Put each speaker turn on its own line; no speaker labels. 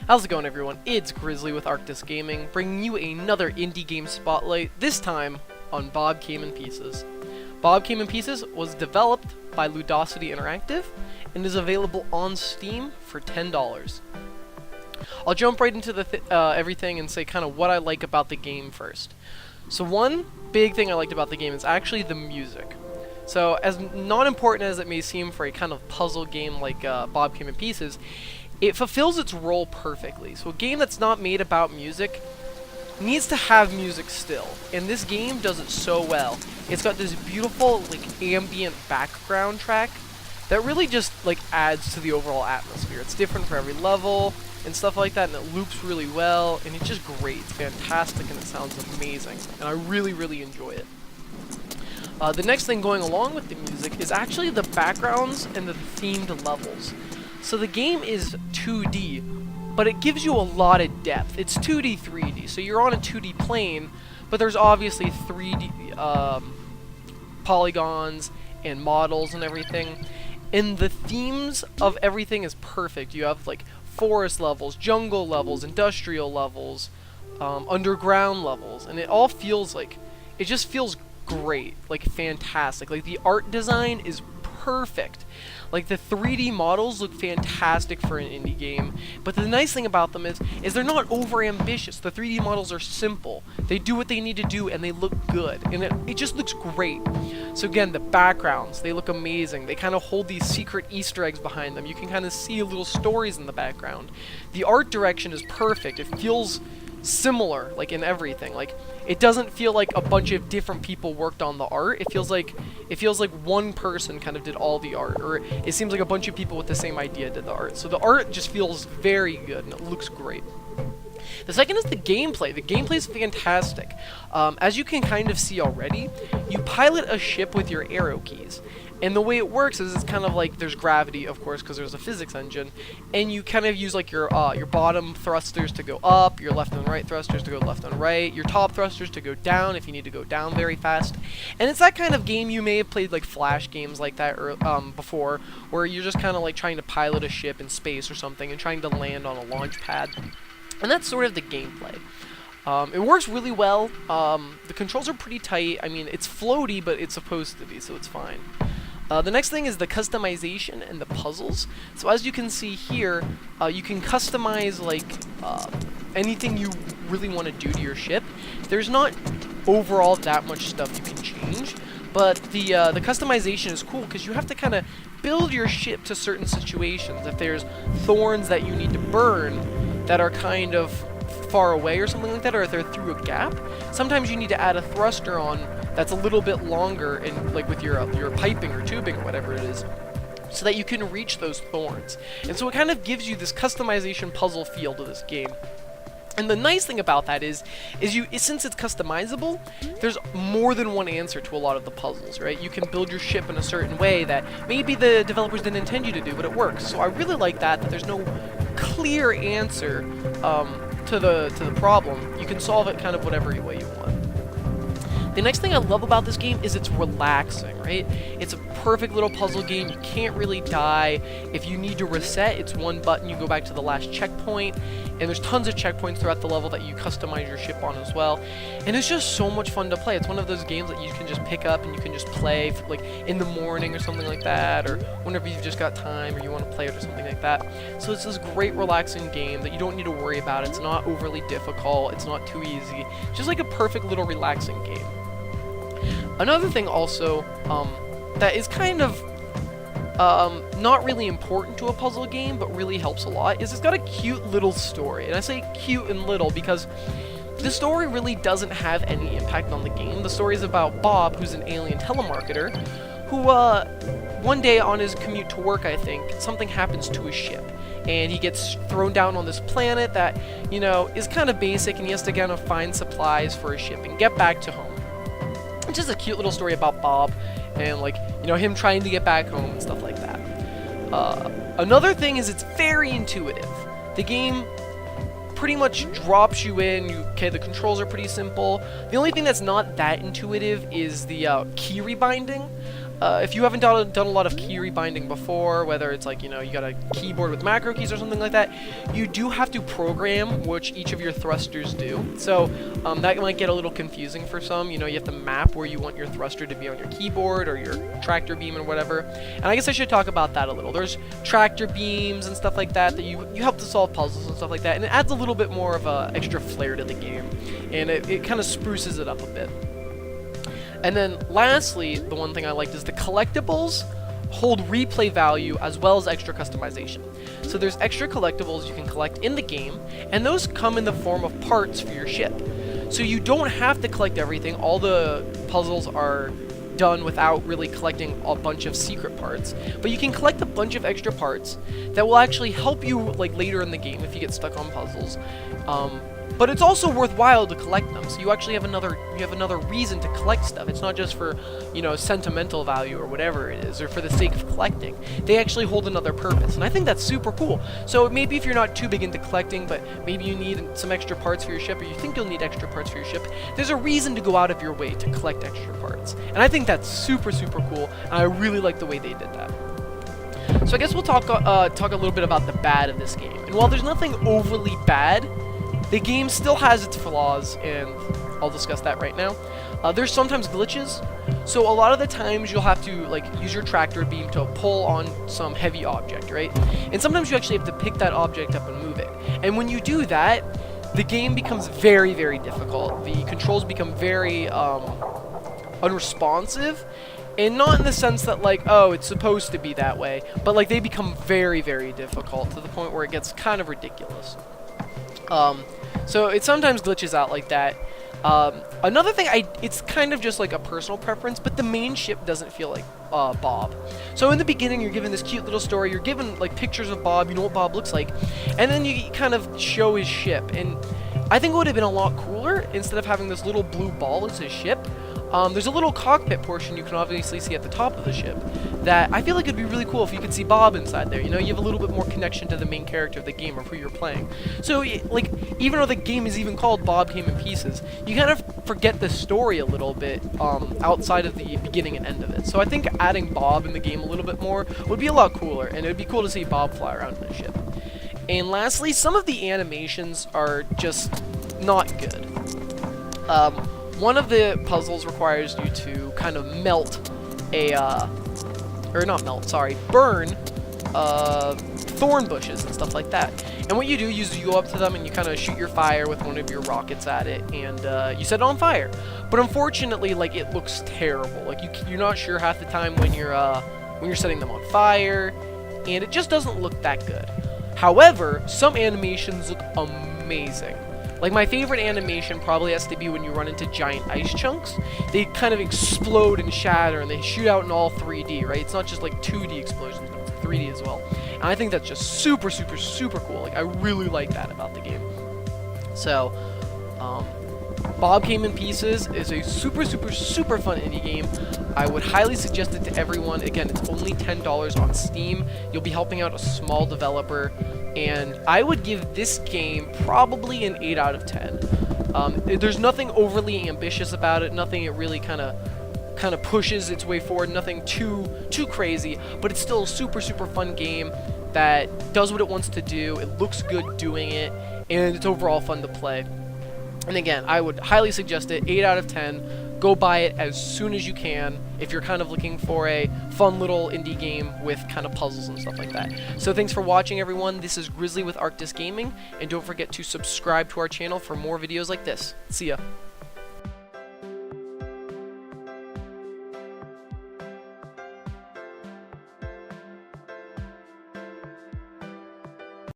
How's it going, everyone? It's Grizzly with Arctos Gaming, bringing you another indie game spotlight, this time on Bob Came in Pieces. Bob Came in Pieces was developed by Ludosity Interactive and is available on Steam for $10. I'll jump right into everything and say kind of what I like about the game first. So one big thing I liked about the game is actually the music. So as not important as it may seem for a kind of puzzle game like Bob Came in Pieces, it fulfills its role perfectly. So a game that's not made about music needs to have music still, and this game does it so well. It's got this beautiful like ambient background track that really just like adds to the overall atmosphere. It's different for every level and stuff like that, and it loops really well, and it's just great. It's fantastic, and it sounds amazing, and I really enjoy it. The next thing going along with the music is actually the backgrounds and the themed levels. So the game is 2D, but it gives you a lot of depth. It's 2D, 3D, so you're on a 2D plane, but there's obviously 3D polygons and models and everything. And the themes of everything is perfect. You have like forest levels, jungle levels, industrial levels, underground levels, and it all feels like, it just feels great, like fantastic. Like the art design is perfect. Like the 3D models look fantastic for an indie game, but the nice thing about them is they're not over ambitious. The 3D models are simple. They do what they need to do and they look good, and it just looks great. So again, the backgrounds, they look amazing. They kind of hold these secret Easter eggs behind them. You can kind of see little stories in the background. The art direction is perfect. It feels similar, like in everything. Like it doesn't feel like a bunch of different people worked on the art. It feels like one person kind of did all the art, or it seems like a bunch of people with the same idea did the art. So the art just feels very good and it looks great. The second is the gameplay. The gameplay is fantastic. As you can kind of see already, you pilot a ship with your arrow keys. And the way it works is it's kind of like there's gravity, of course, because there's a physics engine, and you kind of use like your bottom thrusters to go up, your left and right thrusters to go left and right, your top thrusters to go down if you need to go down very fast. And it's that kind of game. You may have played like Flash games like that before, where you're just kind of like trying to pilot a ship in space or something and trying to land on a launch pad. And that's sort of the gameplay. It works really well. The controls are pretty tight. I mean, it's floaty, but it's supposed to be, so it's fine. The next thing is the customization and the puzzles. So as you can see here, you can customize like anything you really want to do to your ship. There's not overall that much stuff you can change, but the customization is cool because you have to kind of build your ship to certain situations. If there's thorns that you need to burn that are kind of far away or something like that, or if they're through a gap, sometimes you need to add a thruster on that's a little bit longer, and like with your piping or tubing or whatever it is, so that you can reach those thorns. And so it kind of gives you this customization puzzle feel to this game. And the nice thing about that is since it's customizable, there's more than one answer to a lot of the puzzles, right? You can build your ship in a certain way that maybe the developers didn't intend you to do, but it works. So I really like that there's no clear answer to the problem. You can solve it kind of whatever way you want. The next thing I love about this game is it's relaxing, right? It's a perfect little puzzle game. You can't really die. If you need to reset, it's one button. You go back to the last checkpoint, and there's tons of checkpoints throughout the level that you customize your ship on as well. And it's just so much fun to play. It's one of those games that you can just pick up and you can just play for, like in the morning or something like that, or whenever you've just got time or you want to play it or something like that. So it's this great relaxing game that you don't need to worry about. It's not overly difficult. It's not too easy. It's just like a perfect little relaxing game. Another thing also that is kind of not really important to a puzzle game, but really helps a lot, is it's got a cute little story. And I say cute and little because the story really doesn't have any impact on the game. The story is about Bob, who's an alien telemarketer, who one day on his commute to work, I think, something happens to his ship. And he gets thrown down on this planet that, you know, is kind of basic, and he has to kind of find supplies for his ship and get back to home. It's just a cute little story about Bob and, like, you know, him trying to get back home and stuff like that. Another thing is it's very intuitive. The game pretty much drops you in. The controls are pretty simple. The only thing that's not that intuitive is the key rebinding. if you haven't done a lot of key rebinding before, whether it's like, you know, you got a keyboard with macro keys or something like that, you do have to program which each of your thrusters do. So that might get a little confusing for some. You know, you have to map where you want your thruster to be on your keyboard or your tractor beam and whatever. And I guess I should talk about that a little. There's tractor beams and stuff like that you help to solve puzzles and stuff like that, and it adds a little bit more of a extra flair to the game, and it kind of spruces it up a bit. And then lastly, the one thing I liked is the collectibles hold replay value as well as extra customization. So there's extra collectibles you can collect in the game, and those come in the form of parts for your ship. So you don't have to collect everything. All the puzzles are done without really collecting a bunch of secret parts, but you can collect a bunch of extra parts that will actually help you like later in the game if you get stuck on puzzles. But it's also worthwhile to collect them, so you actually have another reason to collect stuff. It's not just for, you know, sentimental value or whatever it is, or for the sake of collecting. They actually hold another purpose, and I think that's super cool. So maybe if you're not too big into collecting, but maybe you need some extra parts for your ship, or you think you'll need extra parts for your ship, there's a reason to go out of your way to collect extra parts. And I think that's super, super cool, and I really like the way they did that. So I guess we'll talk a little bit about the bad of this game. And while there's nothing overly bad, the game still has its flaws, and I'll discuss that right now. There's sometimes glitches, so a lot of the times you'll have to like use your tractor beam to pull on some heavy object, right? And sometimes you actually have to pick that object up and move it. And when you do that, the game becomes very, very difficult. The controls become very unresponsive, and not in the sense that like, oh, it's supposed to be that way, but like they become very, very difficult to the point where it gets kind of ridiculous. So it sometimes glitches out like that. Another thing, it's kind of just like a personal preference, but the main ship doesn't feel like Bob. So in the beginning, you're given this cute little story, you're given like pictures of Bob, you know what Bob looks like, and then you kind of show his ship, and I think it would have been a lot cooler, instead of having this little blue ball as his ship, there's a little cockpit portion you can obviously see at the top of the ship that I feel like it'd be really cool if you could see Bob inside there. You know, you have a little bit more connection to the main character of the game or who you're playing. So, like, even though the game is even called Bob Came in Pieces, you kind of forget the story a little bit outside of the beginning and end of it. So I think adding Bob in the game a little bit more would be a lot cooler, and it would be cool to see Bob fly around in a ship. And lastly, some of the animations are just not good. One of the puzzles requires you to kind of burn thorn bushes and stuff like that. And what you do is you go up to them and you kind of shoot your fire with one of your rockets at it, and you set it on fire. But unfortunately, like, it looks terrible. Like, you're not sure half the time when you're setting them on fire, and it just doesn't look that good. However, some animations look amazing. Like, my favorite animation probably has to be when you run into giant ice chunks. They kind of explode and shatter, and they shoot out in all 3D, right? It's not just like 2D explosions, but it's 3D as well. And I think that's just super, super, super cool. Like, I really like that about the game. So, Bob Came in Pieces is a super, super, super fun indie game. I would highly suggest it to everyone. Again, it's only $10 on Steam. You'll be helping out a small developer, and I would give this game probably an 8 out of 10. There's nothing overly ambitious about it, nothing it really kind of pushes its way forward, nothing too crazy, but it's still a super, super fun game that does what it wants to do. It looks good doing it, and it's overall fun to play. And again, I would highly suggest it, 8 out of 10. Go buy it as soon as you can if you're kind of looking for a fun little indie game with kind of puzzles and stuff like that. So thanks for watching, everyone. This is Grizzly with Arctos Gaming, and don't forget to subscribe to our channel for more videos like this. See ya.